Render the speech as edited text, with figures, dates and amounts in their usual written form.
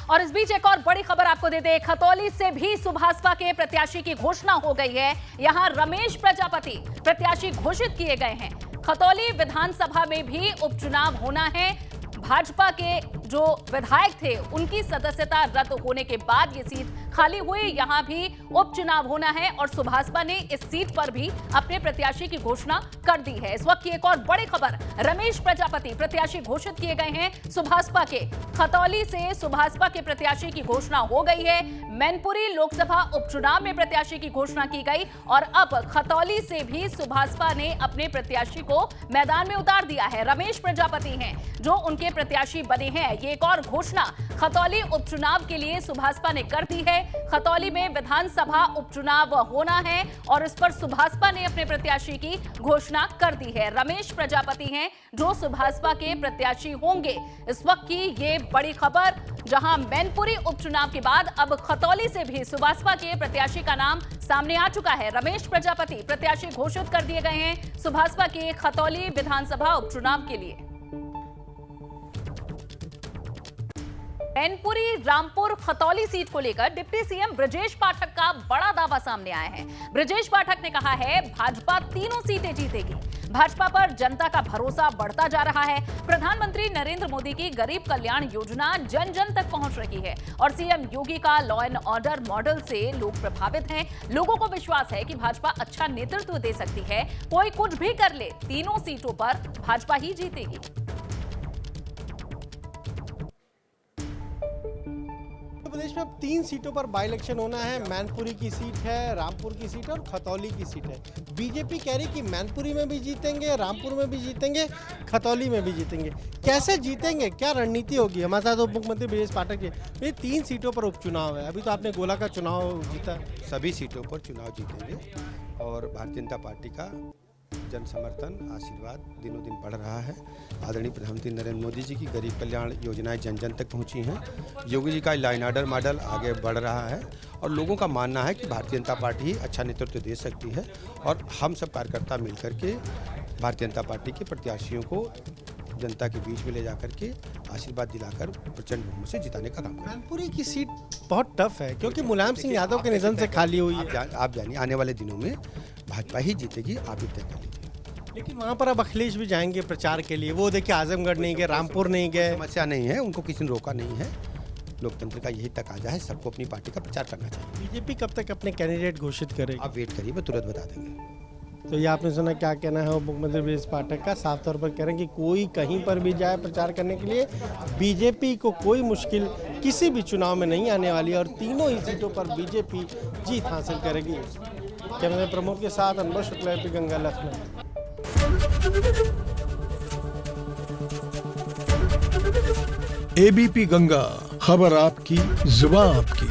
और इस बीच एक और बड़ी खबर आपको दे दें, खतौली से भी सुभाषपा के प्रत्याशी की घोषणा हो गई है। यहां रमेश प्रजापति प्रत्याशी घोषित किए गए हैं। खतौली विधानसभा में भी उपचुनाव होना है। भाजपा के जो विधायक थे उनकी सदस्यता रद्द होने के बाद ये सीट खाली हुई। यहां भी उपचुनाव होना है और सुभाषपा ने इस सीट पर भी अपने प्रत्याशी की घोषणा कर दी है। इस वक्त की एक और बड़ी खबर, रमेश प्रजापति प्रत्याशी घोषित किए गए हैं सुभाषपा के। खतौली से सुभाषपा के प्रत्याशी की घोषणा हो गई है। मैनपुरी लोकसभा उपचुनाव में प्रत्याशी की घोषणा की गई और अब खतौली से भी सुभाषपा ने अपने प्रत्याशी को मैदान में उतार दिया है। रमेश प्रजापति हैं जो उनके प्रत्याशी बने हैं। ये एक और घोषणा खतौली उपचुनाव के लिए सुभाषपा ने कर दी है। खतौली में विधानसभा उपचुनाव होना है और इस पर सुभाषपा ने अपने प्रत्याशी की घोषणा कर दी है। रमेश प्रजापति हैं जो सुभाषपा के प्रत्याशी होंगे। इस वक्त की ये बड़ी खबर, जहां मैनपुरी उपचुनाव के बाद अब खतौली से भी सुभाषपा के प्रत्याशी का नाम सामने आ चुका है। रमेश प्रजापति प्रत्याशी घोषित कर दिए गए हैं सुभाषपा के खतौली विधानसभा उपचुनाव के लिए। मैनपुरी रामपुर खतौली सीट को लेकर डिप्टी सीएम ब्रजेश पाठक का बड़ा दावा सामने आया है। ब्रजेश पाठक ने कहा है भाजपा तीनों सीटें जीतेगी। भाजपा पर जनता का भरोसा बढ़ता जा रहा है। प्रधानमंत्री नरेंद्र मोदी की गरीब कल्याण योजना जन जन तक पहुंच रही है और सीएम योगी का लॉ एंड ऑर्डर मॉडल से लोग प्रभावित हैं। लोगों को विश्वास है कि भाजपा अच्छा नेतृत्व दे सकती है। कोई कुछ भी कर ले, तीनों सीटों पर भाजपा ही जीतेगी। प्रदेश में अब 3 सीटों पर बाई इलेक्शन होना है। मैनपुरी की सीट है, रामपुर की सीट है और खतौली की सीट है। बीजेपी कह रही कि मैनपुरी में भी जीतेंगे, रामपुर में भी जीतेंगे, खतौली में भी जीतेंगे। कैसे जीतेंगे, क्या रणनीति होगी? हमारे साथ उप मुख्यमंत्री ब्रजेश पाठक जी। ये 3 सीटों पर उपचुनाव है। अभी तो आपने गोला का चुनाव जीता। सभी सीटों पर चुनाव जीतेंगे और भारतीय जनता पार्टी का जन समर्थन आशीर्वाद दिनों दिन बढ़ रहा है। आदरणीय प्रधानमंत्री नरेंद्र मोदी जी की गरीब कल्याण योजनाएं जन जन तक पहुंची हैं। योगी जी का लॉ एंड ऑर्डर मॉडल आगे बढ़ रहा है और लोगों का मानना है कि भारतीय जनता पार्टी ही अच्छा नेतृत्व दे सकती है और हम सब कार्यकर्ता मिलकर के भारतीय जनता पार्टी के प्रत्याशियों को जनता के बीच में ले जाकर के आशीर्वाद दिलाकर प्रचंड बहुमत से जिताने का काम करें। मैनपुरी की सीट बहुत टफ है क्योंकि मुलायम सिंह यादव के निधन से खाली हुई है। आप जानिए आने वाले दिनों में भाजपा ही जीतेगी, आप ही तय कर लीजिए। लेकिन वहाँ पर अब अखिलेश भी जाएंगे प्रचार के लिए। वो देखिए आजमगढ़ नहीं गए, रामपुर नहीं गए। समस्या नहीं है, उनको किसी ने रोका नहीं है। लोकतंत्र का यही तकाजा है, सबको अपनी पार्टी का प्रचार करना चाहिए। बीजेपी कब तक अपने कैंडिडेट घोषित करेगी? आप वेट करिए, मैं तुरंत बता देंगे। तो ये आपने सुना, क्या कहना है उप मुख्यमंत्री ब्रजेश पाठक का? साफ तौर पर कह रहे हैं कि कोई कहीं पर भी जाए प्रचार करने के लिए, बीजेपी को कोई मुश्किल किसी भी चुनाव में नहीं आने वाली और तीनों ही सीटों पर बीजेपी जीत हासिल करेगी। कैमरा प्रमुख के साथ अनवर शुक्ला, एपी गंगा, लखनऊ। एबीपी गंगा, खबर आपकी, जुबान आपकी।